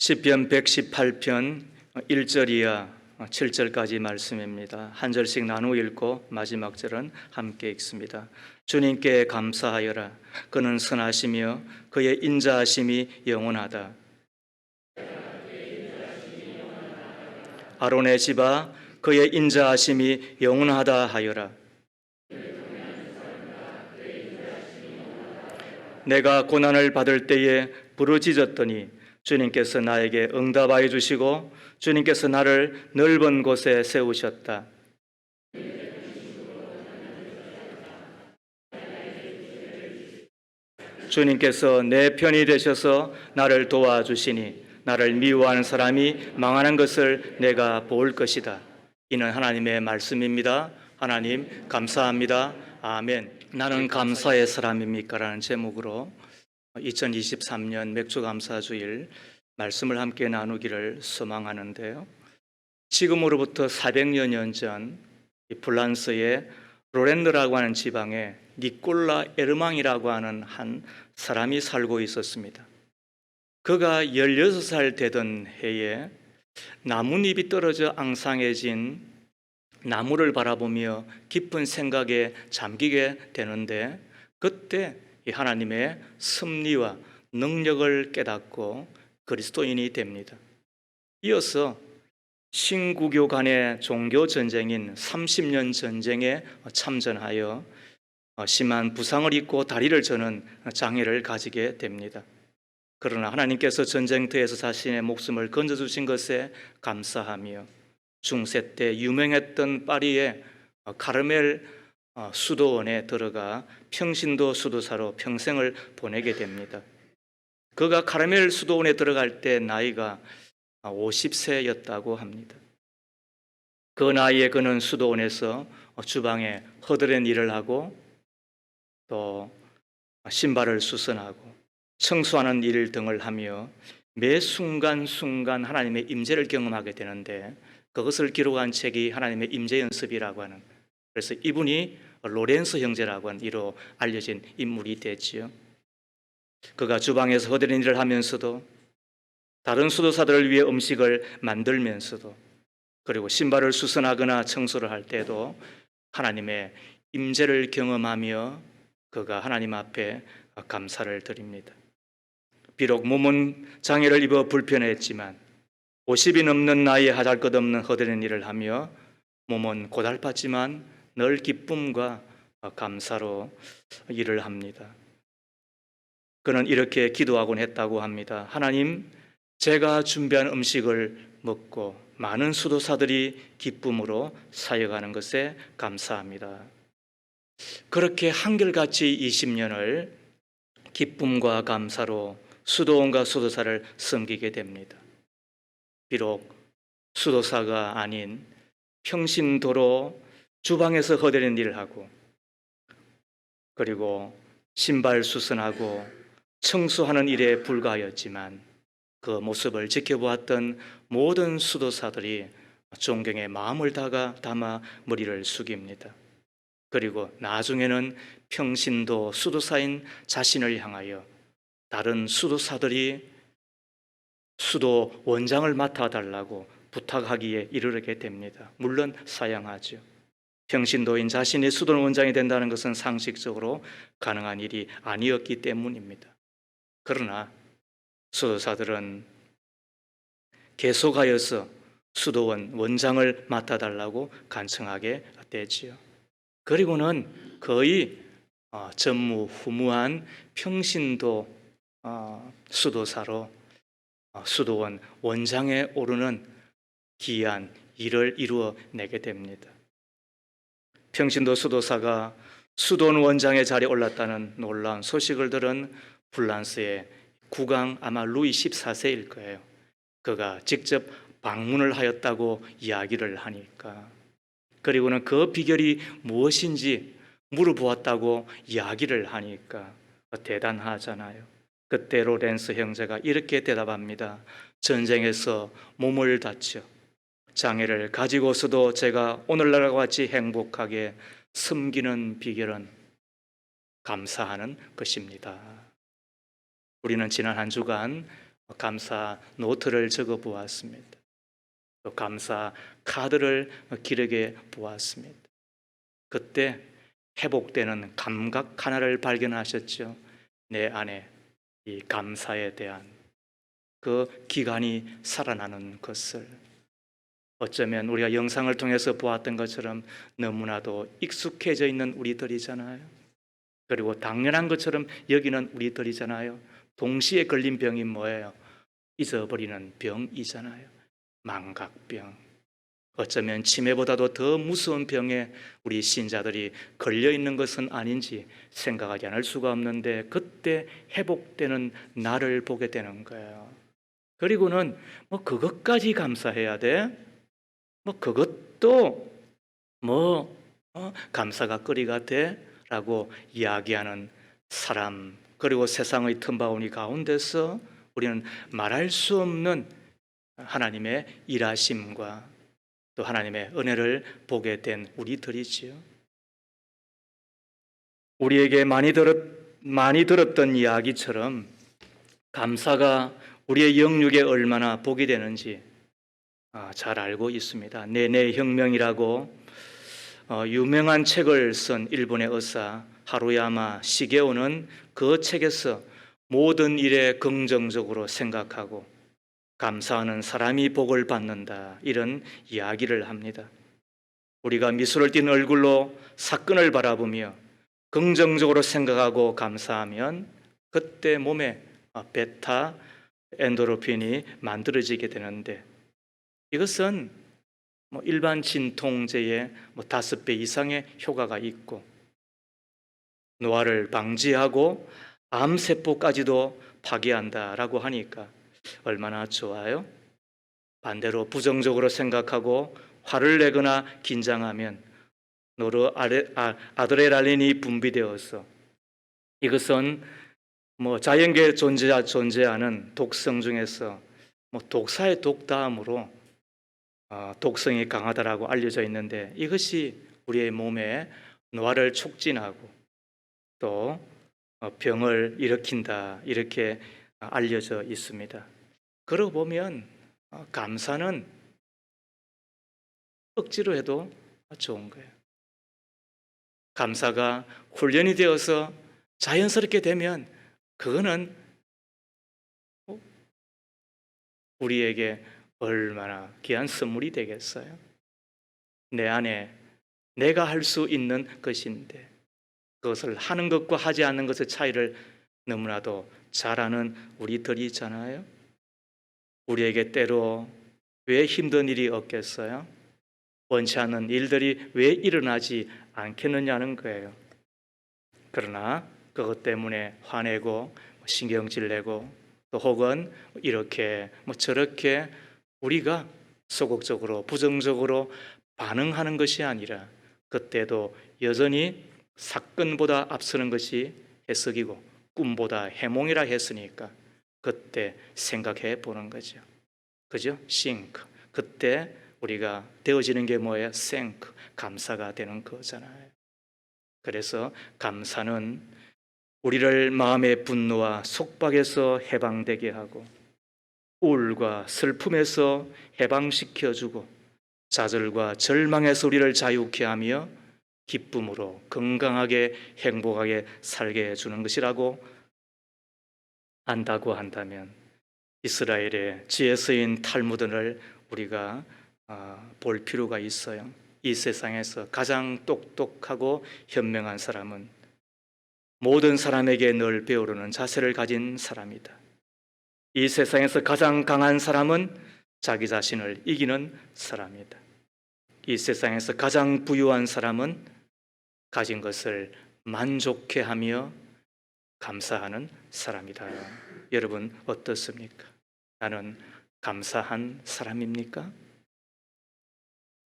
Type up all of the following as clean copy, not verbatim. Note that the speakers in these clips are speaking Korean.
시편 118편 1절 이하 7절까지 말씀입니다. 한 절씩 나누어 읽고 마지막 절은 함께 읽습니다. 주님께 감사하여라. 그는 선하시며 그의 인자하심이 영원하다. 아론의 집아 그의 인자하심이 영원하다 하여라. 내가 고난을 받을 때에 부르짖었더니 주님께서 나에게 응답하여 주시고 주님께서 나를 넓은 곳에 세우셨다. 주님께서 내 편이 되셔서 나를 도와주시니 나를 미워하는 사람이 망하는 것을 내가 볼 것이다. 이는 하나님의 말씀입니다. 하나님 감사합니다. 아멘. 나는 감사의 사람입니까? 라는 제목으로 2023년 맥주감사주일 말씀을 함께 나누기를 소망하는데요. 지금으로부터 400여 년 전 프랑스의 로렌느라고 하는 지방에 니콜라 에르망이라고 하는 한 사람이 살고 있었습니다. 그가 16살 되던 해에 나뭇잎이 떨어져 앙상해진 나무를 바라보며 깊은 생각에 잠기게 되는데, 그때 하나님의 섭리와 능력을 깨닫고 그리스도인이 됩니다. 이어서 신구교 간의 종교 전쟁인 30년 전쟁에 참전하여 심한 부상을 입고 다리를 저는 장애를 가지게 됩니다. 그러나 하나님께서 전쟁터에서 자신의 목숨을 건져주신 것에 감사하며 중세 때 유명했던 파리의 카르멜 수도원에 들어가 평신도 수도사로 평생을 보내게 됩니다. 그가 카르멜 수도원에 들어갈 때 나이가 50세였다고 합니다. 그 나이에 그는 수도원에서 주방에 허드렛 일을 하고 또 신발을 수선하고 청소하는 일 등을 하며 매 순간순간 하나님의 임재를 경험하게 되는데, 그것을 기록한 책이 하나님의 임재 연습이라고 하는, 그래서 이분이 로렌스 형제라고 하는 이로 알려진 인물이 됐지요. 그가 주방에서 허드렛 일을 하면서도 다른 수도사들을 위해 음식을 만들면서도 그리고 신발을 수선하거나 청소를 할 때도 하나님의 임재를 경험하며 그가 하나님 앞에 감사를 드립니다. 비록 몸은 장애를 입어 불편했지만 50이 넘는 나이에 하잘것없는 허드렛 일을 하며 몸은 고달팠지만 늘 기쁨과 감사로 일을 합니다. 그는 이렇게 기도하곤 했다고 합니다. 하나님, 제가 준비한 음식을 먹고 많은 수도사들이 기쁨으로 사역하는 것에 감사합니다. 그렇게 한결같이 20년을 기쁨과 감사로 수도원과 수도사를 섬기게 됩니다. 비록 수도사가 아닌 평신도로 주방에서 허드렛 일을 하고 그리고 신발 수선하고 청소하는 일에 불과하였지만 그 모습을 지켜보았던 모든 수도사들이 존경의 마음을 담아 머리를 숙입니다. 그리고 나중에는 평신도 수도사인 자신을 향하여 다른 수도사들이 수도 원장을 맡아달라고 부탁하기에 이르게 됩니다. 물론 사양하죠. 평신도인 자신이 수도 원장이 된다는 것은 상식적으로 가능한 일이 아니었기 때문입니다. 그러나 수도사들은 계속하여서 수도원 원장을 맡아달라고 간청하게 되지요. 그리고는 거의 전무후무한 평신도 수도사로 수도원 원장에 오르는 귀한 일을 이루어내게 됩니다. 평신도 수도사가 수도원 원장의 자리에 올랐다는 놀라운 소식을 들은 프랑스의 국왕, 아마 루이 14세일 거예요. 그가 직접 방문을 하였다고 이야기를 하니까, 그리고는 그 비결이 무엇인지 물어보았다고 이야기를 하니까 대단하잖아요. 그때 로렌스 형제가 이렇게 대답합니다. 전쟁에서 몸을 다쳐 장애를 가지고서도 제가 오늘날과 같이 행복하게 섬기는 비결은 감사하는 것입니다. 우리는 지난 한 주간 감사 노트를 적어 보았습니다. 또 감사 카드를 기록해 보았습니다. 그때 회복되는 감각 하나를 발견하셨죠. 내 안에 이 감사에 대한 그 기간이 살아나는 것을. 어쩌면 우리가 영상을 통해서 보았던 것처럼 너무나도 익숙해져 있는 우리들이잖아요. 그리고 당연한 것처럼 여기는 우리들이잖아요. 동시에 걸린 병이 뭐예요? 잊어버리는 병이잖아요. 망각병. 어쩌면 치매보다도 더 무서운 병에 우리 신자들이 걸려 있는 것은 아닌지 생각하지 않을 수가 없는데, 그때 회복되는 나를 보게 되는 거예요. 그리고는 그것까지 감사해야 돼? 그것도 감사가 거리가 돼? 라고 이야기하는 사람, 그리고 세상의 틈바구니 가운데서 우리는 말할 수 없는 하나님의 일하심과 또 하나님의 은혜를 보게 된 우리들이지요. 우리에게 많이 들었던 이야기처럼 감사가 우리의 영육에 얼마나 복이 되는지 잘 알고 있습니다. 네네 혁명이라고 유명한 책을 쓴 일본의 의사 하루야마 시게오는 그 책에서 모든 일에 긍정적으로 생각하고 감사하는 사람이 복을 받는다, 이런 이야기를 합니다. 우리가 미소를 띤 얼굴로 사건을 바라보며 긍정적으로 생각하고 감사하면 그때 몸에 베타 엔도르핀이 만들어지게 되는데, 이것은 일반 진통제의 5배 이상의 효과가 있고 노화를 방지하고 암세포까지도 파괴한다라고 하니까 얼마나 좋아요? 반대로 부정적으로 생각하고 화를 내거나 긴장하면 아드레날린이 분비되어서 이것은 자연계에 존재하는 독성 중에서 독사의 독다음으로 독성이 강하다라고 알려져 있는데, 이것이 우리의 몸에 노화를 촉진하고 또 병을 일으킨다, 이렇게 알려져 있습니다. 그러고 보면 감사는 억지로 해도 좋은 거예요. 감사가 훈련이 되어서 자연스럽게 되면 그거는 우리에게 얼마나 귀한 선물이 되겠어요? 내 안에 내가 할 수 있는 것인데, 그것을 하는 것과 하지 않는 것의 차이를 너무나도 잘 아는 우리들이잖아요. 우리에게 때로 왜 힘든 일이 없겠어요? 원치 않는 일들이 왜 일어나지 않겠느냐는 거예요. 그러나 그것 때문에 화내고 신경질 내고 또 혹은 이렇게 저렇게 우리가 소극적으로 부정적으로 반응하는 것이 아니라, 그때도 여전히 사건보다 앞서는 것이 해석이고 꿈보다 해몽이라 했으니까 그때 생각해 보는 거죠. 그죠? think. 그때 우리가 되어지는 게 뭐예요? thank. 감사가 되는 거잖아요. 그래서 감사는 우리를 마음의 분노와 속박에서 해방되게 하고 우울과 슬픔에서 해방시켜주고 좌절과 절망에서 우리를 자유케 하며 기쁨으로 건강하게 행복하게 살게 해주는 것이라고 안다고 한다면, 이스라엘의 지혜 쓰인 탈무드를 우리가 볼 필요가 있어요. 이 세상에서 가장 똑똑하고 현명한 사람은 모든 사람에게 늘 배우려는 자세를 가진 사람이다. 이 세상에서 가장 강한 사람은 자기 자신을 이기는 사람이다. 이 세상에서 가장 부유한 사람은 가진 것을 만족해 하며 감사하는 사람이다. 여러분 어떻습니까? 나는 감사한 사람입니까?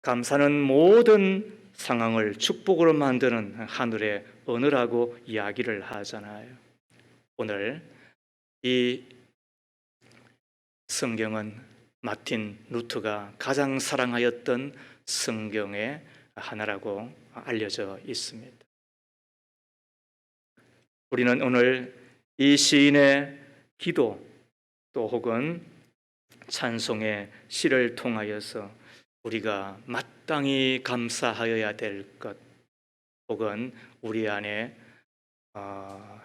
감사는 모든 상황을 축복으로 만드는 하늘의 언어라고 이야기를 하잖아요. 오늘 이 성경은 마틴 루터가 가장 사랑하였던 성경의 하나라고 알려져 있습니다. 우리는 오늘 이 시인의 기도, 또 혹은 찬송의 시를 통하여서 우리가 마땅히 감사하여야 될 것, 혹은 우리 안에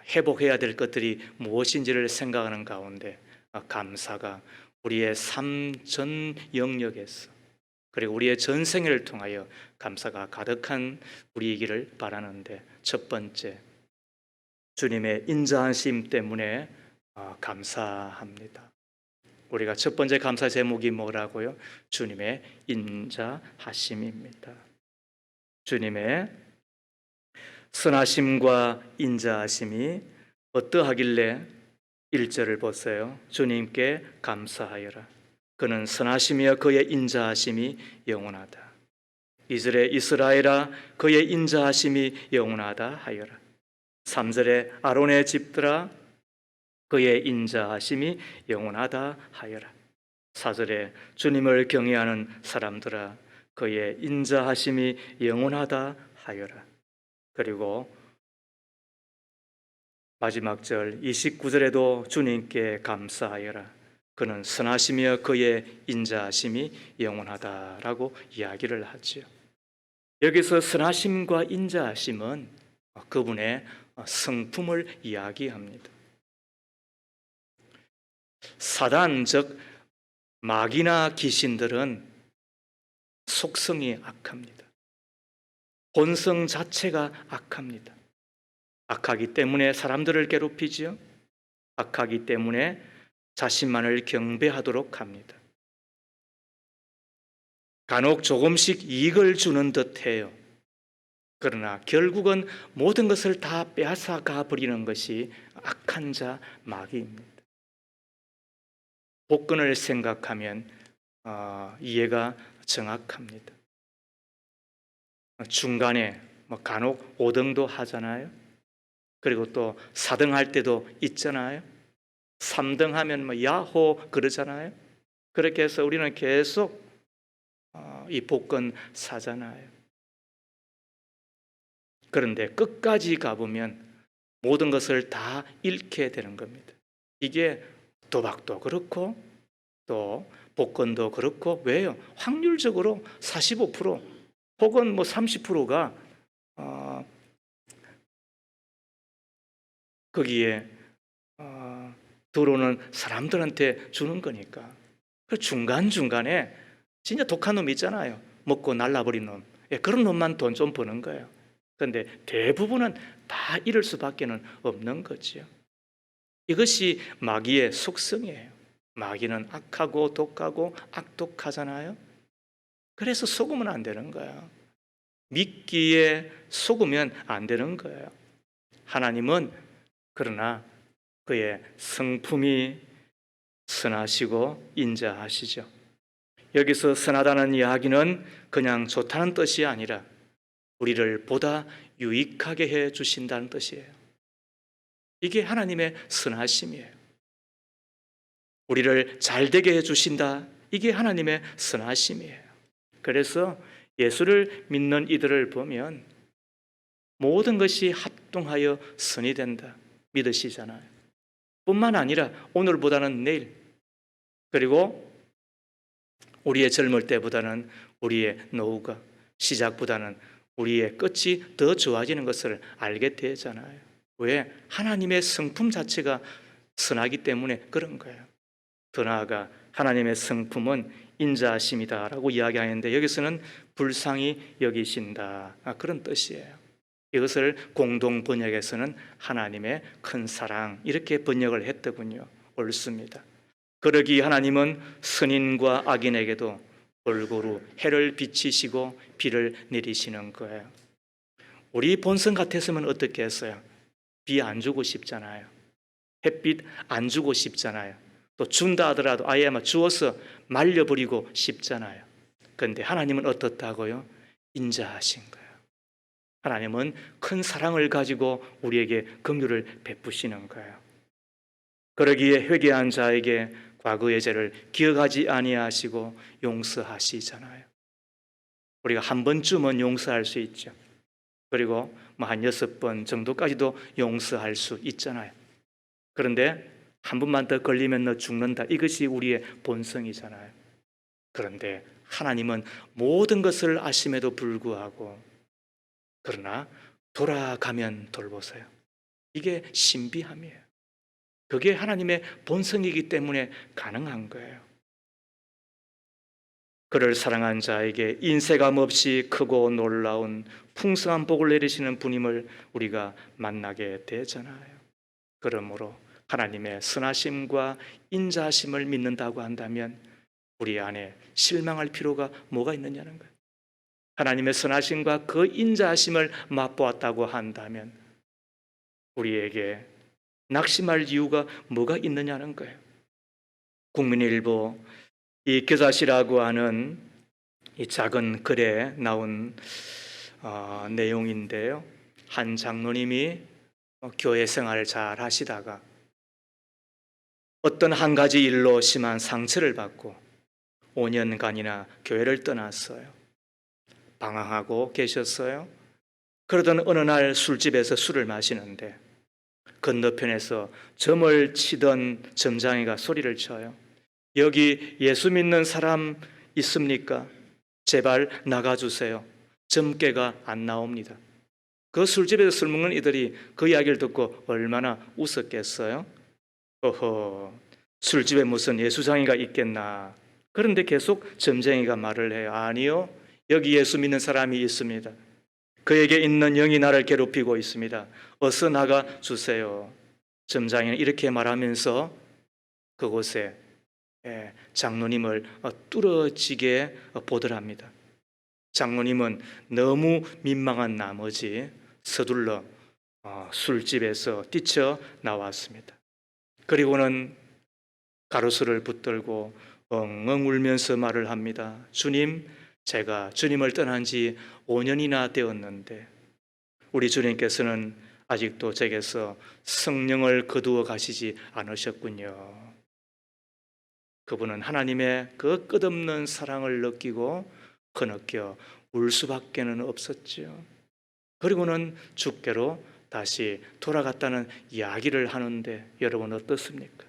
회복해야 될 것들이 무엇인지를 생각하는 가운데 감사가 우리의 삶 전 영역에서, 그리고 우리의 전생을 통하여 감사가 가득한 우리이기를 바라는데, 첫 번째, 주님의 인자하심 때문에 감사합니다. 우리가 첫 번째 감사 제목이 뭐라고요? 주님의 인자하심입니다. 주님의 선하심과 인자하심이 어떠하길래 1절을 보세요. 주님께 감사하여라. 그는 선하심이여 그의 인자하심이 영원하다. 2절에 이스라엘아 그의 인자하심이 영원하다 하여라. 3절에 아론의 집들아 그의 인자하심이 영원하다 하여라. 4절에 주님을 경외하는 사람들아 그의 인자하심이 영원하다 하여라. 그리고 마지막 절 29절에도 주님께 감사하여라. 그는 선하시며 그의 인자하심이 영원하다라고 이야기를 하죠. 여기서 선하심과 인자하심은 그분의 성품을 이야기합니다. 사단, 즉 마귀나 귀신들은 속성이 악합니다. 본성 자체가 악합니다. 악하기 때문에 사람들을 괴롭히지요. 악하기 때문에 자신만을 경배하도록 합니다. 간혹 조금씩 이익을 주는 듯해요. 그러나 결국은 모든 것을 다 빼앗아 가버리는 것이 악한 자 마귀입니다. 복권을 생각하면 이해가 정확합니다. 중간에 간혹 5등도 하잖아요. 그리고 또 4등 할 때도 있잖아요. 3등 하면 야호 그러잖아요. 그렇게 해서 우리는 계속 이 복권 사잖아요. 그런데 끝까지 가보면 모든 것을 다 잃게 되는 겁니다. 이게 도박도 그렇고 또 복권도 그렇고, 왜요? 확률적으로 45% 혹은 30%가 거기에 들어오는 사람들한테 주는 거니까. 그 중간중간에 진짜 독한 놈 있잖아요. 먹고 날라버린 놈. 그런 놈만 돈 좀 버는 거예요. 그런데 대부분은 다 잃을 수밖에 없는 거죠. 이것이 마귀의 속성이에요. 마귀는 악하고 독하고 악독하잖아요. 그래서 속으면 안 되는 거예요. 미끼에 속으면 안 되는 거예요. 하나님은 그러나 그의 성품이 선하시고 인자하시죠. 여기서 선하다는 이야기는 그냥 좋다는 뜻이 아니라 우리를 보다 유익하게 해 주신다는 뜻이에요. 이게 하나님의 선하심이에요. 우리를 잘되게 해 주신다. 이게 하나님의 선하심이에요. 그래서 예수를 믿는 이들을 보면 모든 것이 합동하여 선이 된다 믿으시잖아요. 뿐만 아니라 오늘보다는 내일, 그리고 우리의 젊을 때보다는 우리의 노후가, 시작보다는 우리의 끝이 더 좋아지는 것을 알게 되잖아요. 왜? 하나님의 성품 자체가 선하기 때문에 그런 거예요. 더 나아가 하나님의 성품은 인자하심이다라고 이야기하는데, 여기서는 불쌍히 여기신다, 그런 뜻이에요. 이것을 공동 번역에서는 하나님의 큰 사랑 이렇게 번역을 했더군요. 옳습니다. 그러기 하나님은 선인과 악인에게도 골고루 해를 비치시고 비를 내리시는 거예요. 우리 본성 같았으면 어떻게 했어요? 비 안 주고 싶잖아요. 햇빛 안 주고 싶잖아요. 또 준다 하더라도 아예 주어서 말려버리고 싶잖아요. 그런데 하나님은 어떻다고요? 인자하신 거예요. 하나님은 큰 사랑을 가지고 우리에게 긍휼을 베푸시는 거예요. 그러기에 회개한 자에게 과거의 죄를 기억하지 아니하시고 용서하시잖아요. 우리가 한 번쯤은 용서할 수 있죠. 그리고 한 6번 정도까지도 용서할 수 있잖아요. 그런데 한 번만 더 걸리면 너 죽는다. 이것이 우리의 본성이잖아요. 그런데 하나님은 모든 것을 아심에도 불구하고 그러나 돌아가면 돌보세요. 이게 신비함이에요. 그게 하나님의 본성이기 때문에 가능한 거예요. 그를 사랑한 자에게 인색함 없이 크고 놀라운 풍성한 복을 내리시는 분임을 우리가 만나게 되잖아요. 그러므로 하나님의 선하심과 인자하심을 믿는다고 한다면 우리 안에 실망할 필요가 뭐가 있느냐는 거예요. 하나님의 선하심과 그 인자하심을 맛보았다고 한다면 우리에게 낙심할 이유가 뭐가 있느냐는 거예요. 국민일보 이 겨자씨라고 하는 이 작은 글에 나온 내용인데요. 한 장로님이 교회 생활을 잘 하시다가 어떤 한 가지 일로 심한 상처를 받고 5년간이나 교회를 떠났어요. 방황하고 계셨어요. 그러던 어느 날 술집에서 술을 마시는데 건너편에서 점을 치던 점장이가 소리를 쳐요. 여기 예수 믿는 사람 있습니까? 제발 나가주세요. 점괘가 안 나옵니다. 그 술집에서 술 먹는 이들이 그 이야기를 듣고 얼마나 웃었겠어요? 어허, 술집에 무슨 예수장이가 있겠나. 그런데 계속 점쟁이가 말을 해요. 아니요, 여기 예수 믿는 사람이 있습니다. 그에게 있는 영이 나를 괴롭히고 있습니다. 어서 나가 주세요. 점장이는 이렇게 말하면서 그곳에 장로님을 뚫어지게 보더랍니다. 장로님은 너무 민망한 나머지 서둘러 술집에서 뛰쳐나왔습니다. 그리고는 가로수를 붙들고 엉엉 울면서 말을 합니다. 주님, 제가 주님을 떠난 지 5년이나 되었는데 우리 주님께서는 아직도 제게서 성령을 거두어 가시지 않으셨군요. 그분은 하나님의 그 끝없는 사랑을 느끼고 흐느껴 울 수밖에는 없었죠. 그리고는 주께로 다시 돌아갔다는 이야기를 하는데 여러분 어떻습니까?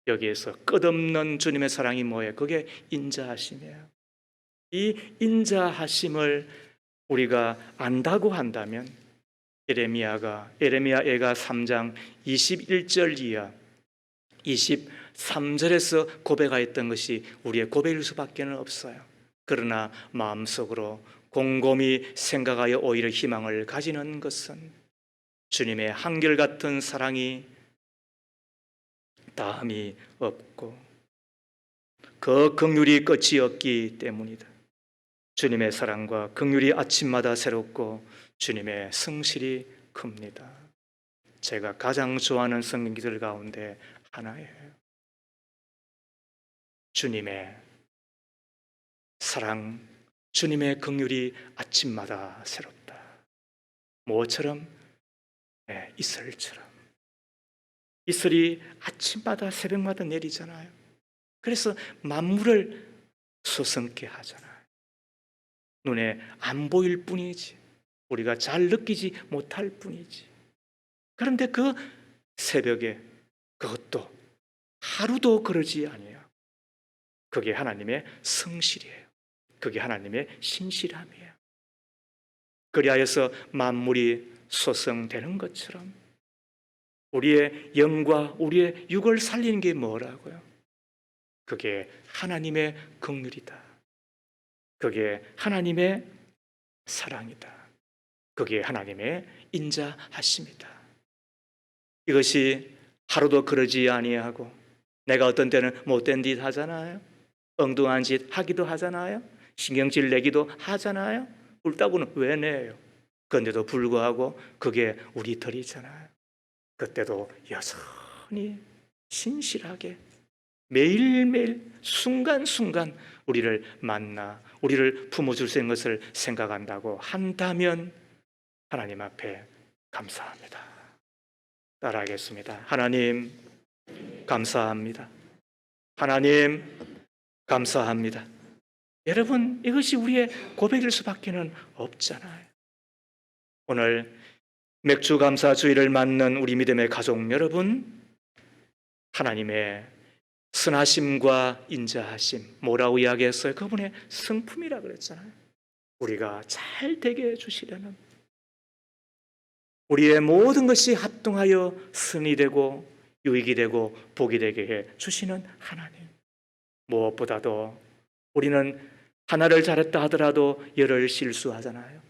여기에서 끝없는 주님의 사랑이 뭐예요? 그게 인자하심이에요. 이 인자하심을 우리가 안다고 한다면 에레미야 애가 3장 21절 이하 23절에서 고백하였던 것이 우리의 고백일 수밖에 없어요. 그러나 마음속으로 곰곰이 생각하여 오히려 희망을 가지는 것은 주님의 한결같은 사랑이 다함이 없고 그 긍휼이 끝이 없기 때문이다. 주님의 사랑과 긍휼이 아침마다 새롭고 주님의 성실이 큽니다. 제가 가장 좋아하는 성경기들 가운데 하나예요. 주님의 사랑, 주님의 긍휼이 아침마다 새롭다. 뭐처럼? 이슬처럼. 이슬이 아침마다 새벽마다 내리잖아요. 그래서 만물을 소성케 하잖아요. 눈에 안 보일 뿐이지, 우리가 잘 느끼지 못할 뿐이지. 그런데 그 새벽에 그것도 하루도 그러지 아니에요. 그게 하나님의 성실이에요. 그게 하나님의 신실함이에요. 그리하여서 만물이 소성되는 것처럼 우리의 영과 우리의 육을 살리는 게 뭐라고요? 그게 하나님의 긍휼이다. 그게 하나님의 사랑이다. 그게 하나님의 인자하심이다. 이것이 하루도 그러지 아니하고 내가 어떤 때는 못된 짓 하잖아요. 엉뚱한 짓 하기도 하잖아요. 신경질 내기도 하잖아요. 울다고는 왜 내요? 그런데도 불구하고 그게 우리 털이잖아요. 그때도 여전히 신실하게 매일매일 순간순간 우리를 만나 우리를 품어줄 수 있는 것을 생각한다고 한다면 하나님 앞에 감사합니다. 따라하겠습니다. 하나님 감사합니다. 하나님 감사합니다. 여러분, 이것이 우리의 고백일 수밖에 없잖아요. 오늘 맥주 감사 주일을 맞는 우리 믿음의 가족 여러분, 하나님의 선하심과 인자하심, 뭐라고 이야기했어요? 그분의 성품이라 그랬잖아요. 우리가 잘 되게 해주시려는, 우리의 모든 것이 합동하여 선이 되고 유익이 되고 복이 되게 해 주시는 하나님. 무엇보다도 우리는 하나를 잘했다 하더라도 열을 실수하잖아요.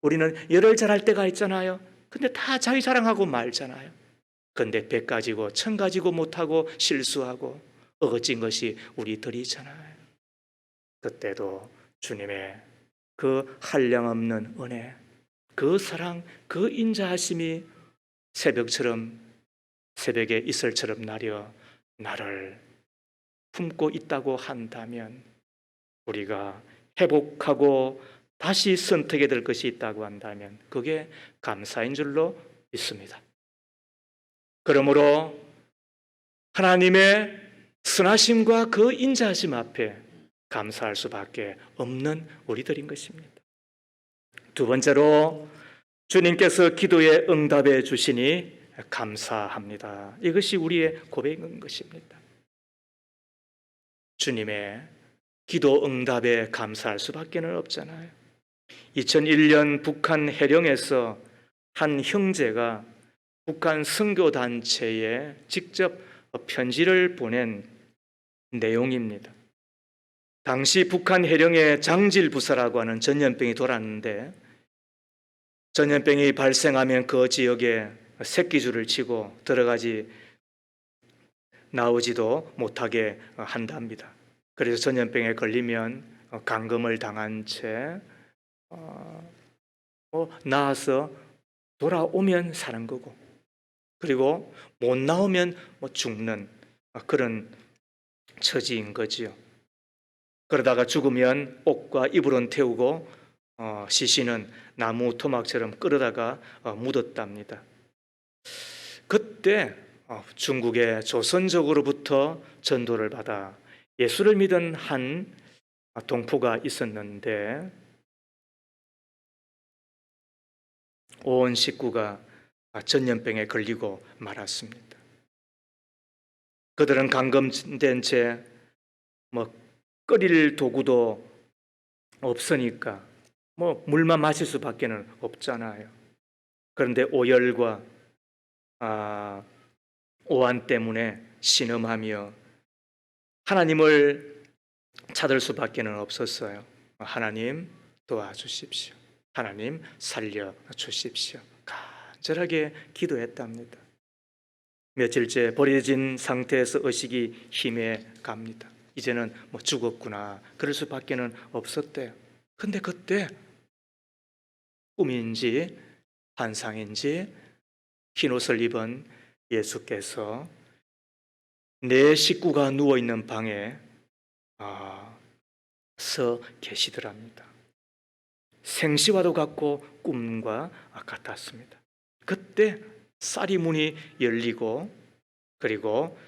우리는 열을 잘할 때가 있잖아요. 근데 다 자기 자랑하고 말잖아요. 근데 100 가지고 1000 가지고 못하고 실수하고 어거진 것이 우리들이잖아요. 그때도 주님의 그 한량없는 은혜, 그 사랑, 그 인자하심이 새벽처럼, 새벽에 이슬처럼 나려 나를 품고 있다고 한다면, 우리가 회복하고 다시 선택해야 될 것이 있다고 한다면 그게 감사인 줄로 믿습니다. 그러므로 하나님의 선하심과 그 인자하심 앞에 감사할 수밖에 없는 우리들인 것입니다. 두 번째로, 주님께서 기도에 응답해 주시니 감사합니다. 이것이 우리의 고백인 것입니다. 주님의 기도 응답에 감사할 수밖에 없잖아요. 2001년 북한 해령에서 한 형제가 북한 선교단체에 직접 편지를 보낸 내용입니다. 당시 북한 해령에 장질부사라고 하는 전염병이 돌았는데, 전염병이 발생하면 그 지역에 새끼줄을 치고 들어가지 나오지도 못하게 한답니다. 그래서 전염병에 걸리면 감금을 당한 채 나와서 돌아오면 사는 거고, 그리고 못 나오면 죽는 그런 처지인 거지요. 그러다가 죽으면 옷과 이불은 태우고 시신은 나무 토막처럼 끌어다가 묻었답니다. 그때 중국의 조선족으로부터 전도를 받아 예수를 믿은 한 동포가 있었는데, 온 식구가 전염병에 걸리고 말았습니다. 그들은 감금된 채 끓일 도구도 없으니까 물만 마실 수밖에 없잖아요. 그런데 오열과 오한 때문에 신음하며 하나님을 찾을 수밖에 없었어요. 하나님 도와주십시오. 하나님 살려주십시오. 간절하게 기도했답니다. 며칠째 버려진 상태에서 의식이 희미해 갑니다. 이제는 죽었구나, 그럴 수밖에 없었대요. 근데 그때 꿈인지 환상인지 흰옷을 입은 예수께서 내 식구가 누워있는 방에 서 계시더랍니다. 생시와도 같고 꿈과 같았습니다. 그때 쌀이 문이 열리고, 그리고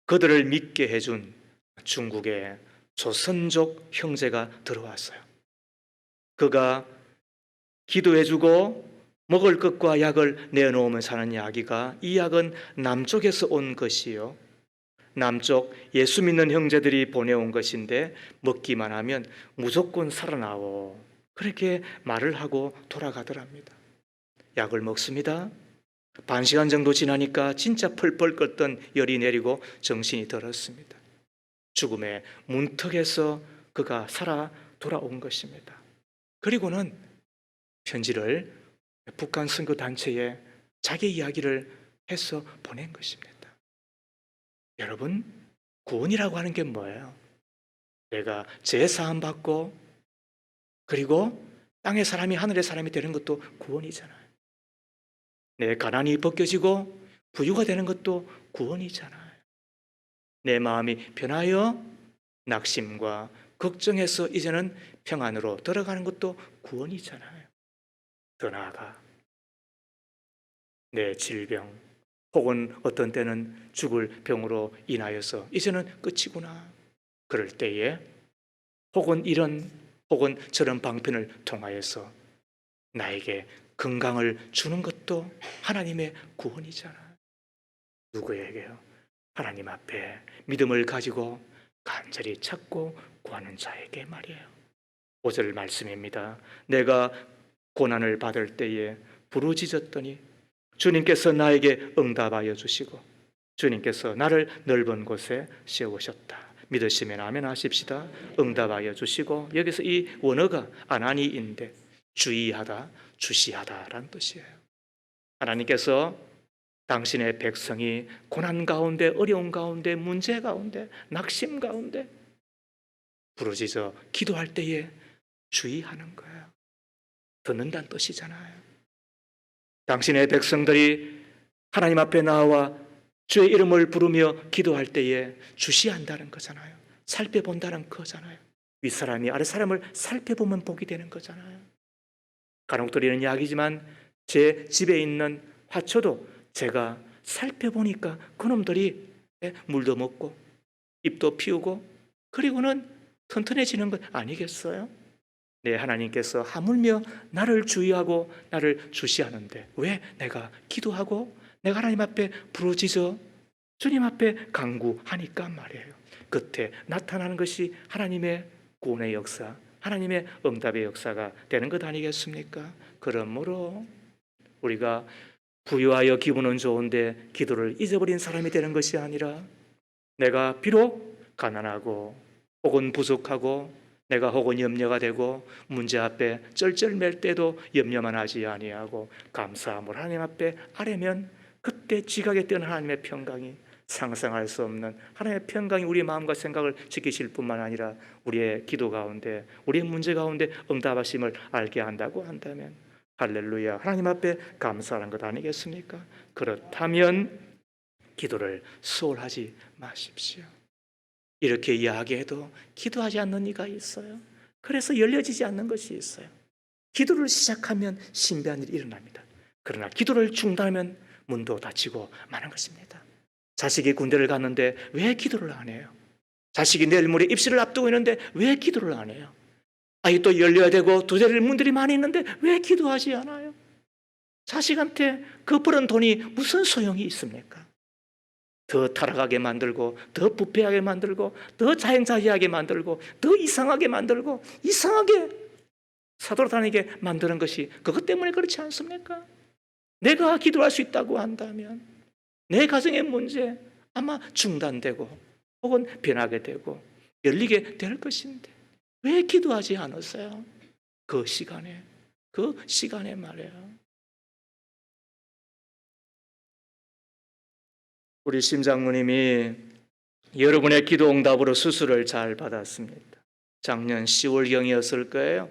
그들을 믿게 해준 중국의 조선족 형제가 들어왔어요. 그가 기도해주고 먹을 것과 약을 내놓으면 사는 이야기가, 이 약은 남쪽에서 온 것이요, 남쪽 예수 믿는 형제들이 보내온 것인데 먹기만 하면 무조건 살아나오, 그렇게 말을 하고 돌아가더랍니다. 약을 먹습니다. 반 시간 정도 지나니까 진짜 펄펄 끓던 열이 내리고 정신이 들었습니다. 죽음의 문턱에서 그가 살아 돌아온 것입니다. 그리고는 편지를 북한 선교단체에 자기 이야기를 해서 보낸 것입니다. 여러분, 구원이라고 하는 게 뭐예요? 내가 제사함 받고, 그리고 땅의 사람이 하늘의 사람이 되는 것도 구원이잖아요. 내 가난이 벗겨지고 부유가 되는 것도 구원이잖아요. 내 마음이 변하여 낙심과 걱정에서 이제는 평안으로 들어가는 것도 구원이잖아요. 더 나아가 내 질병, 혹은 어떤 때는 죽을 병으로 인하여서 이제는 끝이구나, 그럴 때에 혹은 저런 방편을 통하여서 나에게 건강을 주는 것도 하나님의 구원이잖아요. 누구에게요? 하나님 앞에 믿음을 가지고 간절히 찾고 구하는 자에게 말이에요. 5절 말씀입니다. 내가 고난을 받을 때에 부르짖었더니 주님께서 나에게 응답하여 주시고 주님께서 나를 넓은 곳에 세우셨다. 믿으시면 아멘 하십시다. 응답하여 주시고, 여기서 이 원어가 아나니인데 주의하다, 주시하다라는 뜻이에요. 하나님께서 당신의 백성이 고난 가운데, 어려운 가운데, 문제 가운데, 낙심 가운데 부르짖어 기도할 때에 주의하는 거예요. 듣는다는 뜻이잖아요. 당신의 백성들이 하나님 앞에 나와 주의 이름을 부르며 기도할 때에 주시한다는 거잖아요. 살펴본다는 거잖아요. 윗사람이 아랫사람을 살펴보면 복이 되는 거잖아요. 간혹 드리는 이야기지만 제 집에 있는 화초도 제가 살펴보니까 그놈들이 물도 먹고 잎도 피우고 그리고는 튼튼해지는 것 아니겠어요? 네, 하나님께서 하물며 나를 주의하고 나를 주시하는데 왜 내가 기도하고 내가 하나님 앞에 부르짖어 주님 앞에 간구하니까 말이에요. 그때 나타나는 것이 하나님의 구원의 역사, 하나님의 응답의 역사가 되는 것 아니겠습니까? 그러므로 우리가 부유하여 기분은 좋은데 기도를 잊어버린 사람이 되는 것이 아니라 내가 비록 가난하고 혹은 부족하고 내가 혹은 염려가 되고 문제 앞에 쩔쩔맬 때도 염려만 하지 아니하고 감사함으로 하나님 앞에 아뢰면 그때 지각에 뜨는 하나님의 평강이, 상상할 수 없는 하나님의 평강이 우리의 마음과 생각을 지키실 뿐만 아니라 우리의 기도 가운데, 우리의 문제 가운데 응답하심을 알게 한다고 한다면 할렐루야, 하나님 앞에 감사하는 것 아니겠습니까? 그렇다면 기도를 소홀하지 마십시오. 이렇게 이야기해도 기도하지 않는 이가 있어요. 그래서 열려지지 않는 것이 있어요. 기도를 시작하면 신비한 일이 일어납니다. 그러나 기도를 중단하면 문도 닫히고 마는 것입니다. 자식이 군대를 갔는데 왜 기도를 안 해요? 자식이 내일 모레 입시를 앞두고 있는데 왜 기도를 안 해요? 아이 또 열려야 되고 도전할 문들이 많이 있는데 왜 기도하지 않아요? 자식한테 그 벌은 돈이 무슨 소용이 있습니까? 더 타락하게 만들고 더 부패하게 만들고 더 자연자재하게 만들고 더 이상하게 만들고 이상하게 사도로 다니게 만드는 것이 그것 때문에 그렇지 않습니까? 내가 기도할 수 있다고 한다면 내 가정의 문제 아마 중단되고 혹은 변하게 되고 열리게 될 것인데 왜 기도하지 않았어요? 그 시간에 말이에요. 우리 심장모님이 여러분의 기도 응답으로 수술을 잘 받았습니다. 작년 10월경이었을 거예요.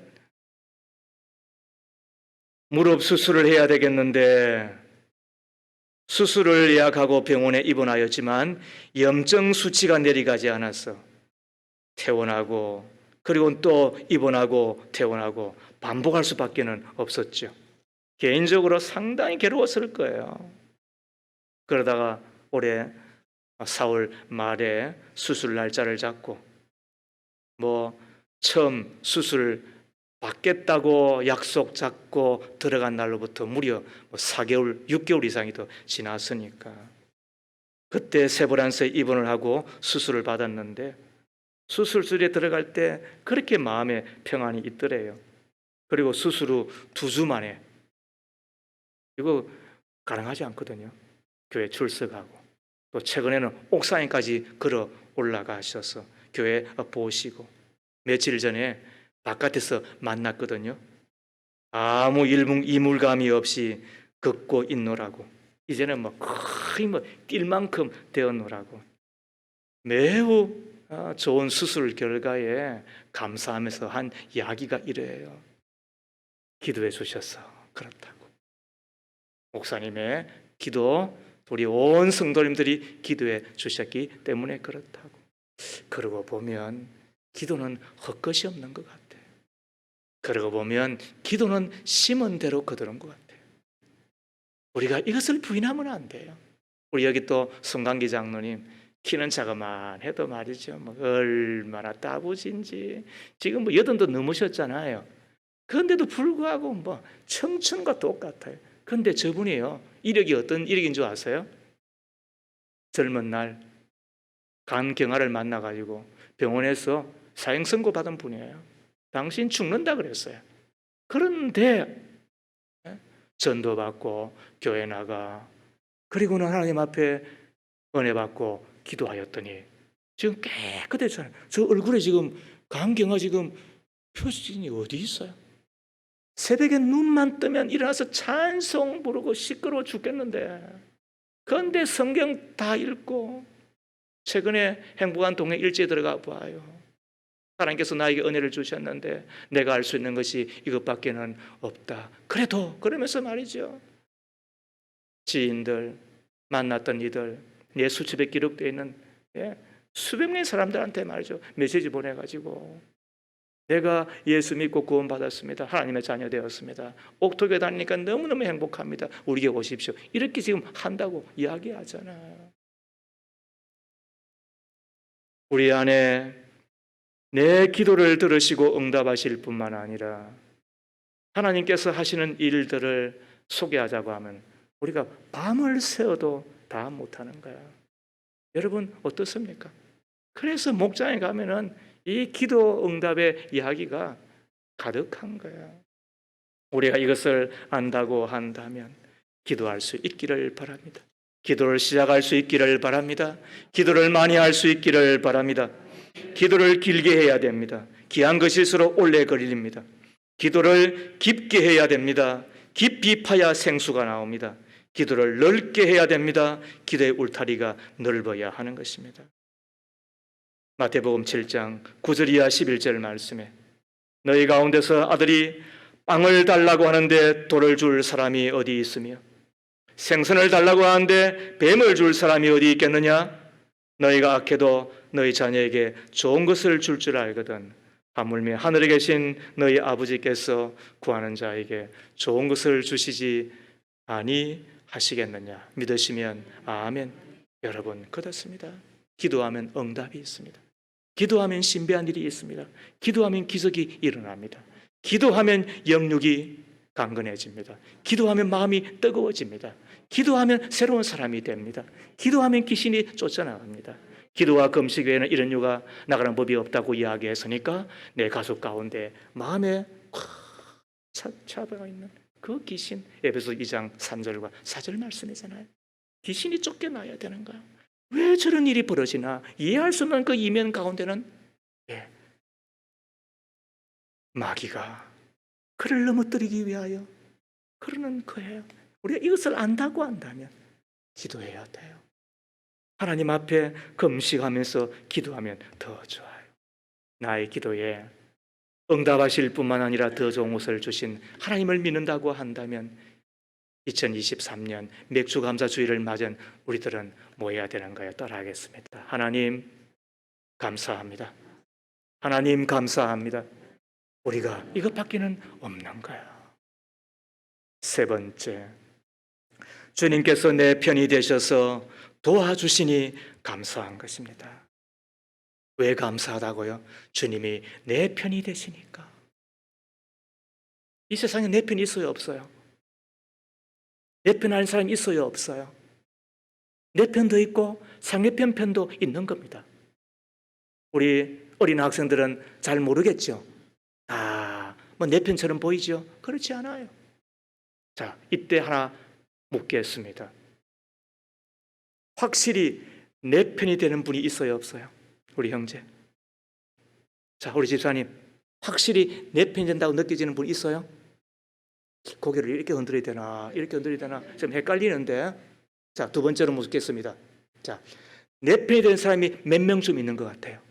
무릎 수술을 해야 되겠는데 수술을 예약하고 병원에 입원하였지만 염증 수치가 내려가지 않았어. 퇴원하고 그리고 또 입원하고 퇴원하고 반복할 수밖에는 없었죠. 개인적으로 상당히 괴로웠을 거예요. 그러다가 올해 4월 말에 수술 날짜를 잡고 처음 수술 받겠다고 약속 잡고 들어간 날로부터 무려 4개월, 6개월 이상이 더 지났으니까 그때 세브란스에 입원을 하고 수술을 받았는데 수술실에 들어갈 때 그렇게 마음에 평안이 있더래요. 그리고 수술 후 2주 만에 이거 가능하지 않거든요. 교회 출석하고 또 최근에는 옥상에까지 걸어 올라가셔서 교회 보시고 며칠 전에 바깥에서 만났거든요. 아무 이물감이 없이 걷고 있노라고. 이제는 거의 뛸 만큼 되었노라고. 매우 좋은 수술 결과에 감사하면서 한 이야기가 이래요. 기도해 주셔서 그렇다고. 목사님의 기도, 우리 온 성도님들이 기도해 주셨기 때문에 그렇다고. 그러고 보면 기도는 헛것이 없는 것 같아요. 그러고 보면 기도는 심은 대로 거두는 것 같아요. 우리가 이것을 부인하면 안 돼요. 우리 여기 또 송강기 장로님 키는 자그만 해도 말이죠. 얼마나 따부진지. 지금 80도 넘으셨잖아요. 그런데도 불구하고 청춘과 똑같아요. 그런데 저분이요. 이력이 어떤 이력인 줄 아세요? 젊은 날 간경화를 만나가지고 병원에서 사형 선고 받은 분이에요. 당신 죽는다 그랬어요. 그런데 전도 받고 교회 나가, 그리고는 하나님 앞에 은혜 받고 기도하였더니 지금 깨끗해져요. 저 얼굴에 지금 간경화 지금 표진이 어디 있어요? 새벽에 눈만 뜨면 일어나서 찬송 부르고 시끄러워 죽겠는데, 그런데 성경 다 읽고 최근에 행복한 동네 일지에 들어가 봐요. 하나님께서 나에게 은혜를 주셨는데 내가 알 수 있는 것이 이것밖에는 없다. 그래도 그러면서 말이죠, 지인들, 만났던 이들, 내 수첩에 기록되어 있는 수백 명의 사람들한테 말이죠, 메시지 보내가지고 내가 예수 믿고 구원받았습니다. 하나님의 자녀 되었습니다. 옥토교회 다니니까 너무너무 행복합니다. 우리에게 오십시오. 이렇게 지금 한다고 이야기하잖아요. 우리 안에 내 기도를 들으시고 응답하실 뿐만 아니라 하나님께서 하시는 일들을 소개하자고 하면 우리가 밤을 새워도 다 못하는 거야. 여러분 어떻습니까? 그래서 목장에 가면은 이 기도 응답의 이야기가 가득한 거야. 우리가 이것을 안다고 한다면 기도할 수 있기를 바랍니다. 기도를 시작할 수 있기를 바랍니다. 기도를 많이 할 수 있기를 바랍니다. 기도를 길게 해야 됩니다. 귀한 것일수록 오래 걸립니다. 기도를 깊게 해야 됩니다. 깊이 파야 생수가 나옵니다. 기도를 넓게 해야 됩니다. 기도의 울타리가 넓어야 하는 것입니다. 마태복음 7장 9절 이하 11절 말씀에 너희 가운데서 아들이 빵을 달라고 하는데 돌을 줄 사람이 어디 있으며 생선을 달라고 하는데 뱀을 줄 사람이 어디 있겠느냐? 너희가 악해도 너희 자녀에게 좋은 것을 줄 알거든 하물며 하늘에 계신 너희 아버지께서 구하는 자에게 좋은 것을 주시지 아니하시겠느냐? 믿으시면 아멘. 여러분 그렇습니다. 기도하면 응답이 있습니다. 기도하면 신비한 일이 있습니다. 기도하면 기적이 일어납니다. 기도하면 영육이 강건해집니다. 기도하면 마음이 뜨거워집니다. 기도하면 새로운 사람이 됩니다. 기도하면 귀신이 쫓아나갑니다. 기도와 금식 외에는 이런 유가 나가는 법이 없다고 이야기했으니까 내 가족 가운데 마음에 차가 있는 그 귀신, 에베소 2장 3절과 4절 말씀이잖아요. 귀신이 쫓겨나야 되는 거야. 왜 저런 일이 벌어지나 이해할 수 없는 그 이면 가운데는 마귀가 그를 넘어뜨리기 위하여 그러는 거예요. 우리가 이것을 안다고 한다면 기도해야 돼요. 하나님 앞에 금식하면서 기도하면 더 좋아요. 나의 기도에 응답하실 뿐만 아니라 더 좋은 것을 주신 하나님을 믿는다고 한다면 2023년 맥주감사주의를 맞은 우리들은 뭐 해야 되는 거예요? 따라하겠습니다. 하나님 감사합니다. 하나님 감사합니다. 우리가 이것밖에는 없는 거야. 세 번째, 주님께서 내 편이 되셔서 도와주시니 감사한 것입니다. 왜 감사하다고요? 주님이 내 편이 되시니까. 이 세상에 내 편이 있어요, 없어요? 내 편 아닌 사람이 있어요, 없어요? 내 편도 있고 상대편 편도 있는 겁니다. 우리 어린 학생들은 잘 모르겠죠? 뭐 내 편처럼 보이죠? 그렇지 않아요. 자, 이때 하나 묻겠습니다. 확실히 내 편이 되는 분이 있어요, 없어요? 우리 형제. 자, 우리 집사님, 확실히 내 편이 된다고 느껴지는 분 있어요? 고개를 이렇게 흔들어야 되나, 이렇게 흔들어야 되나, 좀 헷갈리는데. 자, 두 번째로 묻겠습니다. 자, 내 편이 되는 사람이 몇 명쯤 있는 것 같아요?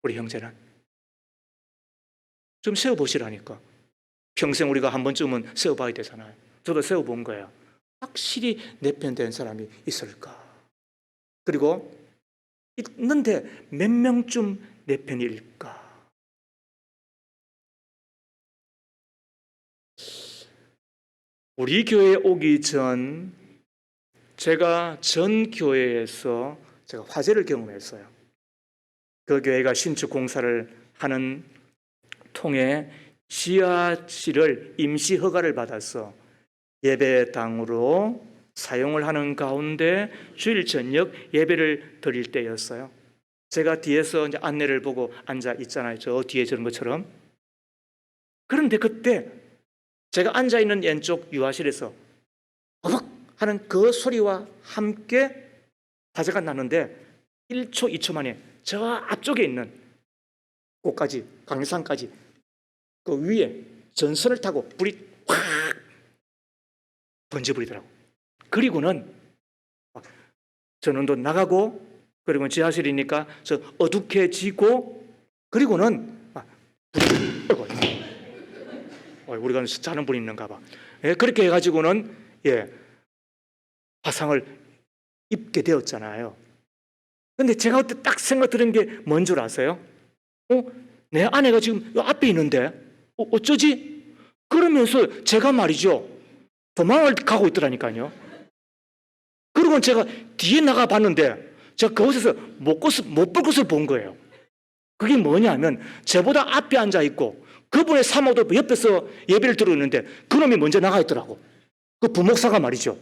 우리 형제는. 좀 세워보시라니까. 평생 우리가 한 번쯤은 세워봐야 되잖아요. 저도 세워본 거예요. 확실히 내 편 된 사람이 있을까? 그리고 있는데 몇 명쯤 내 편일까? 우리 교회에 오기 전 제가 전 교회에서 제가 화재를 경험했어요. 그 교회가 신축 공사를 하는 통에 지하실을 임시 허가를 받아서 예배당으로 사용을 하는 가운데 주일 저녁 예배를 드릴 때였어요. 제가 뒤에서 이제 안내를 보고 앉아 있잖아요. 저 뒤에 저런 것처럼. 그런데 그때 제가 앉아 있는 왼쪽 유아실에서 버벅 하는 그 소리와 함께 화재가 났는데 1초, 2초 만에 저 앞쪽에 있는 곳까지, 강산까지 그 위에 전선을 타고 불이 확 번져버리더라고. 그리고는 전원도 나가고, 그리고 지하실이니까 저 어둑해지고, 그리고는 우리가 자는 분이 있는가 봐. 예, 그렇게 해가지고는 화상을 입게 되었잖아요. 근데 제가 그때 딱 생각 드는 게 뭔 줄 아세요? 내 아내가 지금 요 앞에 있는데 어쩌지? 그러면서 제가 말이죠, 도망을 가고 있더라니까요. 그리고 제가 뒤에 나가 봤는데 제가 그곳에서 못 볼 것을 본 거예요. 그게 뭐냐면 저보다 앞에 앉아 있고 그분의 사모도 옆에서 예배를 들었는데 그놈이 먼저 나가 있더라고. 그 부목사가 말이죠.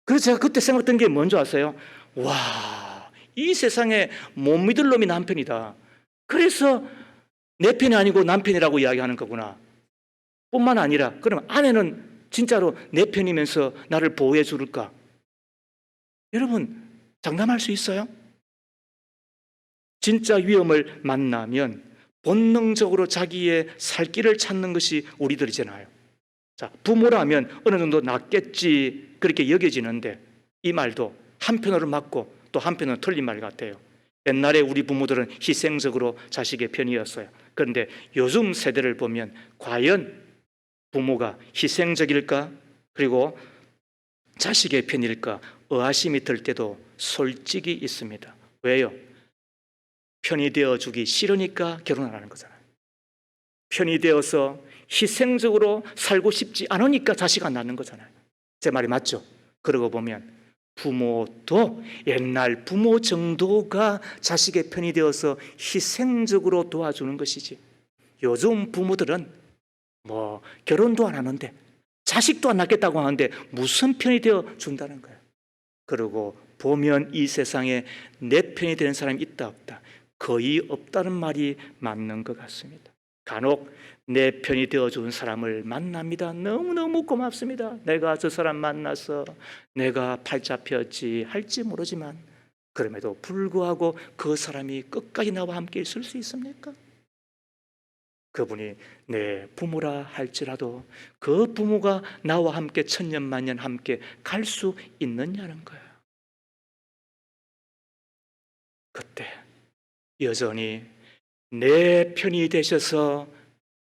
그래서 제가 그때 생각했던 게 뭔지 아세요? 와, 이 세상에 못 믿을 놈이 남편이다. 그래서 내 편이 아니고 남편이라고 이야기하는 거구나. 뿐만 아니라 그럼 아내는 진짜로 내 편이면서 나를 보호해 줄까? 여러분, 장담할 수 있어요? 진짜 위험을 만나면 본능적으로 자기의 살 길을 찾는 것이 우리들이잖아요. 자, 부모라면 어느 정도 낫겠지 그렇게 여겨지는데 이 말도 한편으로 맞고 또 한편으로 틀린 말 같아요. 옛날에 우리 부모들은 희생적으로 자식의 편이었어요. 그런데 요즘 세대를 보면 과연 부모가 희생적일까? 그리고 자식의 편일까? 의아심이 들 때도 솔직히 있습니다. 왜요? 편이 되어주기 싫으니까 결혼 안 하는 거잖아요. 편이 되어서 희생적으로 살고 싶지 않으니까 자식 안 낳는 거잖아요. 제 말이 맞죠? 그러고 보면 부모도 옛날 부모 정도가 자식의 편이 되어서 희생적으로 도와주는 것이지, 요즘 부모들은 뭐 결혼도 안 하는데 자식도 안 낳겠다고 하는데 무슨 편이 되어 준다는 거예요. 그리고 보면 이 세상에 내 편이 되는 사람이 있다 없다? 거의 없다는 말이 맞는 것 같습니다. 간혹 내 편이 되어준 사람을 만납니다. 너무너무 고맙습니다. 내가 저 사람 만나서 내가 팔 잡혔지 할지 모르지만 그럼에도 불구하고 그 사람이 끝까지 나와 함께 있을 수 있습니까? 그분이 내 부모라 할지라도 그 부모가 나와 함께 천년만년 함께 갈 수 있느냐는 거예요. 그때 여전히 내 편이 되셔서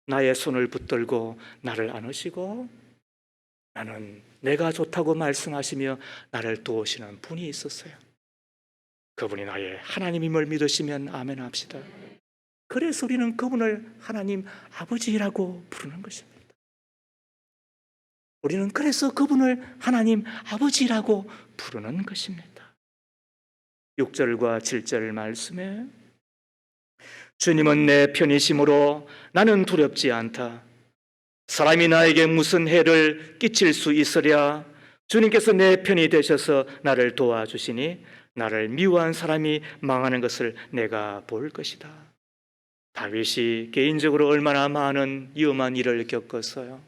나의 손을 붙들고 나를 안으시고 나는 내가 좋다고 말씀하시며 나를 도우시는 분이 있었어요. 그분이 나의 하나님임을 믿으시면 아멘 합시다. 그래서 우리는 그분을 하나님 아버지라고 부르는 것입니다. 우리는 그래서 그분을 하나님 아버지라고 부르는 것입니다. 6절과 7절 말씀에 주님은 내 편이심으로 나는 두렵지 않다. 사람이 나에게 무슨 해를 끼칠 수 있으랴. 주님께서 내 편이 되셔서 나를 도와주시니 나를 미워한 사람이 망하는 것을 내가 볼 것이다. 다윗이 개인적으로 얼마나 많은 위험한 일을 겪었어요.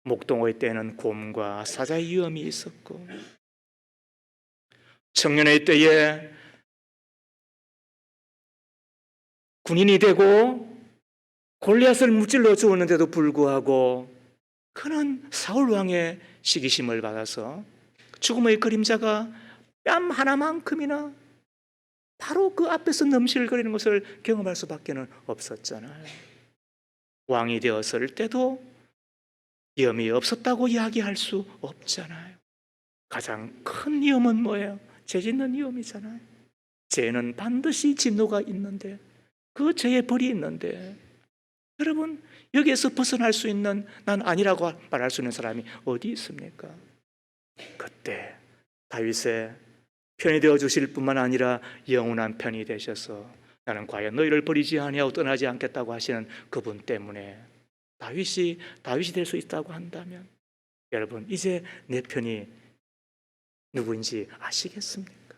목동의 때는 곰과 사자의 위험이 있었고, 청년의 때에 군인이 되고 골리앗을 무찔러 죽었는데도 불구하고 그는 사울 왕의 시기심을 받아서 죽음의 그림자가 뺨 하나만큼이나 바로 그 앞에서 넘실거리는 것을 경험할 수밖에 없었잖아요. 왕이 되었을 때도 위험이 없었다고 이야기할 수 없잖아요. 가장 큰 위험은 뭐예요? 죄 짓는 위험이잖아요. 죄는 반드시 진노가 있는데, 그 죄의 벌이 있는데, 여러분 여기에서 벗어날 수 있는, 난 아니라고 말할 수 있는 사람이 어디 있습니까? 그때 다윗의 편이 되어 주실 뿐만 아니라 영원한 편이 되셔서 나는 과연 너희를 버리지 아니하고 떠나지 않겠다고 하시는 그분 때문에 다윗이 될 수 있다고 한다면, 여러분 이제 내 편이 누구인지 아시겠습니까?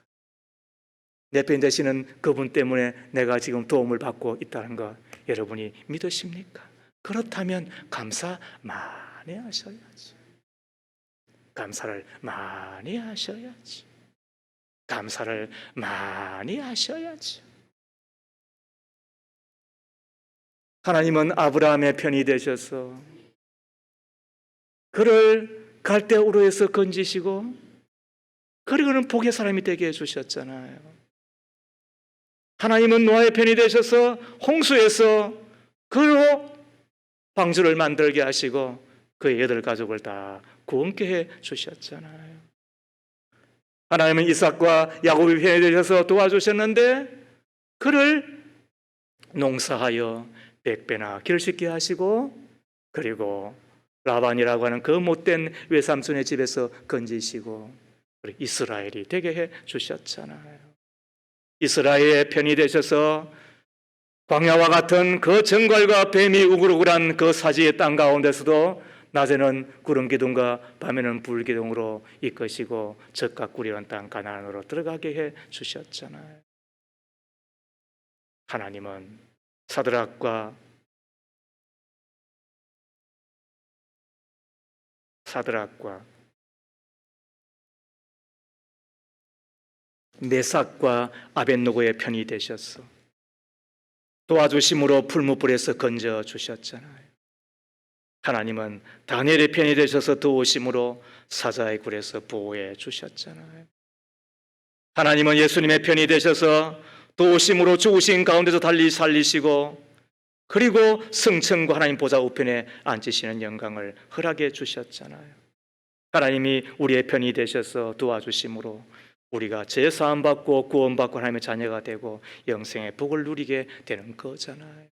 내 편 되시는 그분 때문에 내가 지금 도움을 받고 있다는 것 여러분이 믿으십니까? 그렇다면 감사 많이 하셔야지. 감사를 많이 하셔야지. 감사를 많이 하셔야지. 하나님은 아브라함의 편이 되셔서 그를 갈대우르에서 건지시고 그리고는 복의 사람이 되게 해주셨잖아요. 하나님은 노아의 편이 되셔서 홍수에서 그로 방주를 만들게 하시고 그의 8가족을 다 구원케 해 주셨잖아요. 하나님은 이삭과 야곱의 편이 되셔서 도와주셨는데 그를 농사하여 100배나 길식게 하시고 그리고 라반이라고 하는 그 못된 외삼촌의 집에서 건지시고 이스라엘이 되게 해 주셨잖아요. 이스라엘의 편이 되셔서 광야와 같은 그 정갈과 뱀이 우글우글한 그 사지의 땅 가운데서도 낮에는 구름 기둥과 밤에는 불 기둥으로 이끄시고 젖과 꿀이 흐르는 땅 가나안으로 들어가게 해 주셨잖아요. 하나님은 사드락과 메삭과 아벳노고의 편이 되셔서 도와주심으로 풀무불에서 건져 주셨잖아요. 하나님은 다니엘의 편이 되셔서 도우심으로 사자의 굴에서 보호해 주셨잖아요. 하나님은 예수님의 편이 되셔서 도우심으로 죽으신 가운데서 달리 살리시고 그리고 승천과 하나님 보좌 우편에 앉으시는 영광을 허락해 주셨잖아요. 하나님이 우리의 편이 되셔서 도와주심으로 우리가 죄사함 받고 구원받고 하나님의 자녀가 되고 영생의 복을 누리게 되는 거잖아요.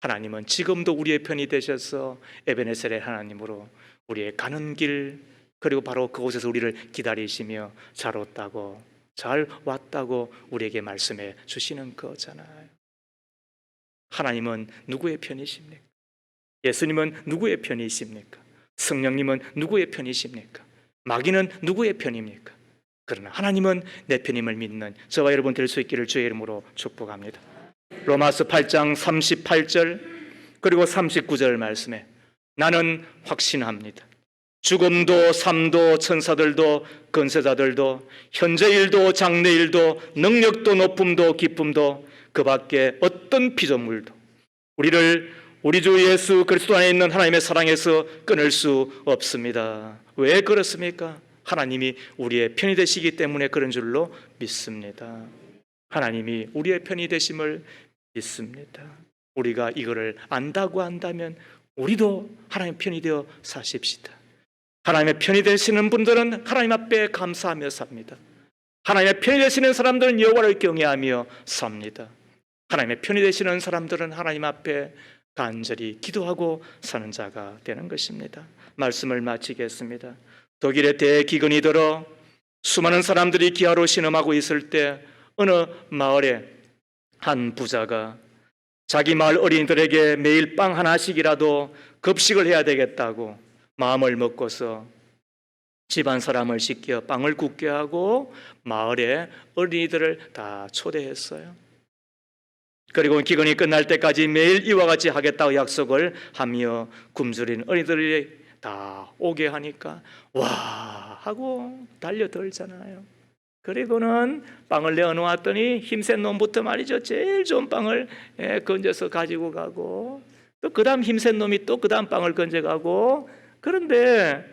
하나님은 지금도 우리의 편이 되셔서 에베네셀의 하나님으로 우리의 가는 길 그리고 바로 그곳에서 우리를 기다리시며 잘 왔다고 잘 왔다고 우리에게 말씀해 주시는 거잖아요. 하나님은 누구의 편이십니까? 예수님은 누구의 편이십니까? 성령님은 누구의 편이십니까? 마귀는 누구의 편입니까? 그러나 하나님은 내 편임을 믿는 저와 여러분 될 수 있기를 주의 이름으로 축복합니다. 로마서 8장 38절 그리고 39절 말씀에 나는 확신합니다. 죽음도 삶도 천사들도 권세자들도 현재일도 장래일도 능력도 높음도 기쁨도 그 밖에 어떤 피조물도 우리를 우리 주 예수 그리스도 안에 있는 하나님의 사랑에서 끊을 수 없습니다. 왜 그렇습니까? 하나님이 우리의 편이 되시기 때문에 그런 줄로 믿습니다. 하나님이 우리의 편이 되심을 믿습니다. 우리가 이거를 안다고 한다면 우리도 하나님의 편이 되어 사십시다. 하나님의 편이 되시는 분들은 하나님 앞에 감사하며 삽니다. 하나님의 편이 되시는 사람들은 여호와를 경외하며 삽니다. 하나님의 편이 되시는 사람들은 하나님 앞에 간절히 기도하고 사는 자가 되는 것입니다. 말씀을 마치겠습니다. 독일의 대기근이 들어 수많은 사람들이 기아로 신음하고 있을 때 어느 마을에 한 부자가 자기 마을 어린이들에게 매일 빵 하나씩이라도 급식을 해야 되겠다고 마음을 먹고서 집안 사람을 시켜 빵을 굽게 하고 마을의 어린이들을 다 초대했어요. 그리고 기근이 끝날 때까지 매일 이와 같이 하겠다고 약속을 하며 굶주린 어린이들이 다 오게 하니까 와 하고 달려들잖아요. 그리고는 빵을 내어놓았더니 힘센 놈부터 말이죠. 제일 좋은 빵을 건져서 가지고 가고 또 그 다음 힘센 놈이 또 그 다음 빵을 건져가고 그런데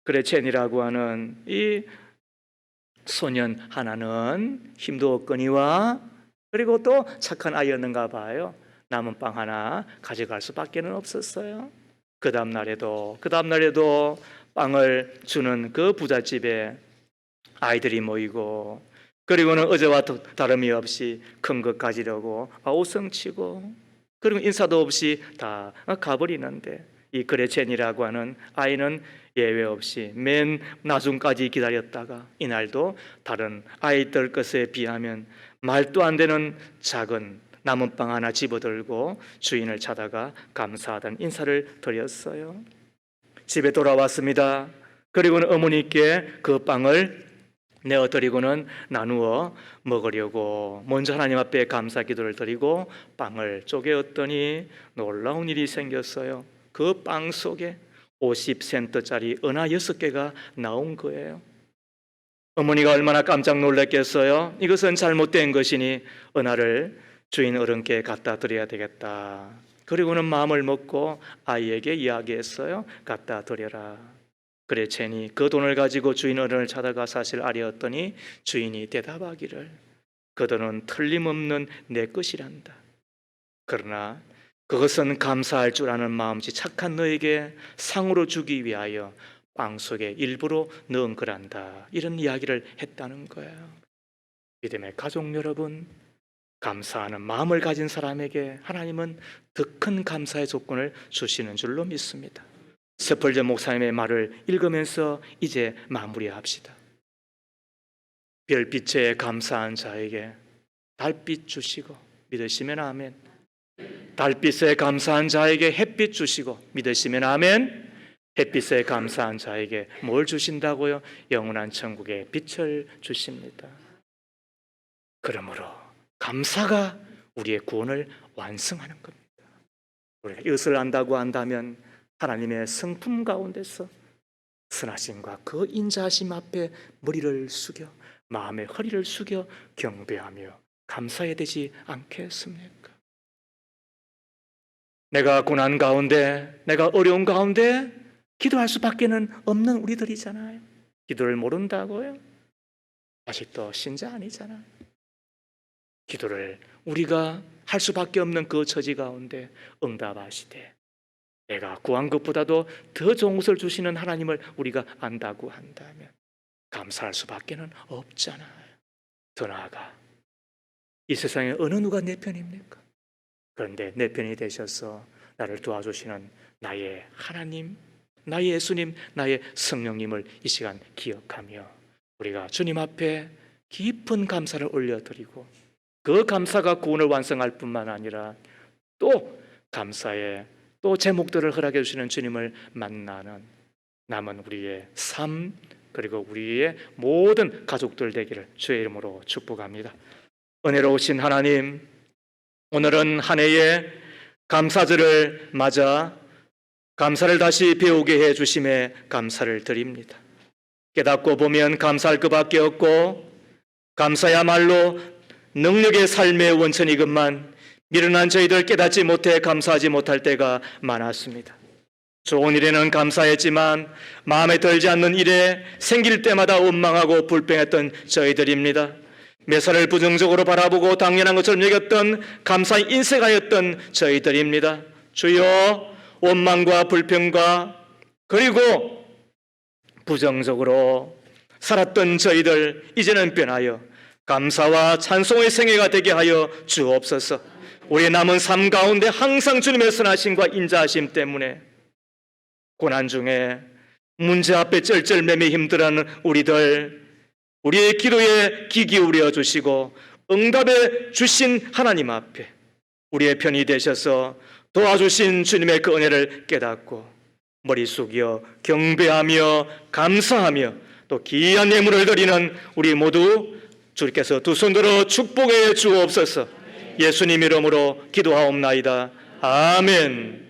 그레첸이라고 하는 이 소년 하나는 힘도 없거니와 그리고 또 착한 아이였는가 봐요. 남은 빵 하나 가져갈 수밖에 없었어요. 그 다음 날에도 빵을 주는 그 부잣집에 아이들이 모이고 그리고는 어제와 다름이 없이 큰 것 가지려고 아우성치고 그리고 인사도 없이 다 가버리는데 이 그레첸이라고 하는 아이는 예외 없이 맨 나중까지 기다렸다가 이날도 다른 아이들 것에 비하면 말도 안 되는 작은 남은 빵 하나 집어들고 주인을 찾아가 감사하다는 인사를 드렸어요. 집에 돌아왔습니다. 그리고는 어머니께 그 빵을 내어드리고는 나누어 먹으려고 먼저 하나님 앞에 감사 기도를 드리고 빵을 쪼개었더니 놀라운 일이 생겼어요. 그 빵 속에 50센트짜리 은하 6개가 나온 거예요. 어머니가 얼마나 깜짝 놀랐겠어요. 이것은 잘못된 것이니 은하를 주인 어른께 갖다 드려야 되겠다. 그리고는 마음을 먹고 아이에게 이야기했어요. 갖다 드려라. 그래 제니 그 돈을 가지고 주인 어른을 찾아가 사실 알렸더니 주인이 대답하기를 그 돈은 틀림없는 내 것이란다. 그러나 그것은 감사할 줄 아는 마음씨 착한 너에게 상으로 주기 위하여 빵 속에 일부러 넣은 거란다. 이런 이야기를 했다는 거예요. 믿음의 가족 여러분, 감사하는 마음을 가진 사람에게 하나님은 더 큰 감사의 조건을 주시는 줄로 믿습니다. 스펄전 목사님의 말을 읽으면서 이제 마무리합시다. 별빛에 감사한 자에게 달빛 주시고 믿으시면 아멘. 달빛에 감사한 자에게 햇빛 주시고 믿으시면 아멘. 햇빛에 감사한 자에게 뭘 주신다고요? 영원한 천국의 빛을 주십니다. 그러므로 감사가 우리의 구원을 완성하는 겁니다. 우리가 이것을 안다고 한다면 하나님의 성품 가운데서 선하심과 그 인자하심 앞에 머리를 숙여 마음의 허리를 숙여 경배하며 감사해야 되지 않겠습니까? 내가 고난 가운데, 내가 어려운 가운데 기도할 수밖에는 없는 우리들이잖아요. 기도를 모른다고요? 아직도 신자 아니잖아요. 기도를 우리가 할 수밖에 없는 그 처지 가운데 응답하시되 내가 구한 것보다도 더 좋은 것을 주시는 하나님을 우리가 안다고 한다면 감사할 수밖에는 없잖아요. 더 나아가 이 세상에 어느 누가 내 편입니까? 그런데 내 편이 되셔서 나를 도와주시는 나의 하나님, 나의 예수님, 나의 성령님을 이 시간 기억하며 우리가 주님 앞에 깊은 감사를 올려드리고 그 감사가 구원을 완성할 뿐만 아니라 또 감사의 또 제목들을 허락해 주시는 주님을 만나는 남은 우리의 삶 그리고 우리의 모든 가족들 되기를 주의 이름으로 축복합니다. 은혜로우신 하나님, 오늘은 한 해의 감사절을 맞아 감사를 다시 배우게 해 주심에 감사를 드립니다. 깨닫고 보면 감사할 것밖에 없고 감사야말로 능력의 삶의 원천이건만 미련한 저희들 깨닫지 못해 감사하지 못할 때가 많았습니다. 좋은 일에는 감사했지만 마음에 들지 않는 일에 생길 때마다 원망하고 불평했던 저희들입니다. 매사를 부정적으로 바라보고 당연한 것처럼 여겼던 감사의 인색하였던 저희들입니다. 주여, 원망과 불평과 그리고 부정적으로 살았던 저희들 이제는 변하여 감사와 찬송의 생애가 되게 하여 주옵소서. 우리의 남은 삶 가운데 항상 주님의 선하심과 인자하심 때문에 고난 중에 문제 앞에 쩔쩔매매 힘들어하는 우리들, 우리의 기도에 귀 기울여 주시고 응답해 주신 하나님 앞에 우리의 편이 되셔서 도와주신 주님의 그 은혜를 깨닫고 머리 숙여 경배하며 감사하며 또 귀한 예물을 드리는 우리 모두 주께서 두 손 들어 축복해 주옵소서. 예수님 이름으로 기도하옵나이다. 아멘.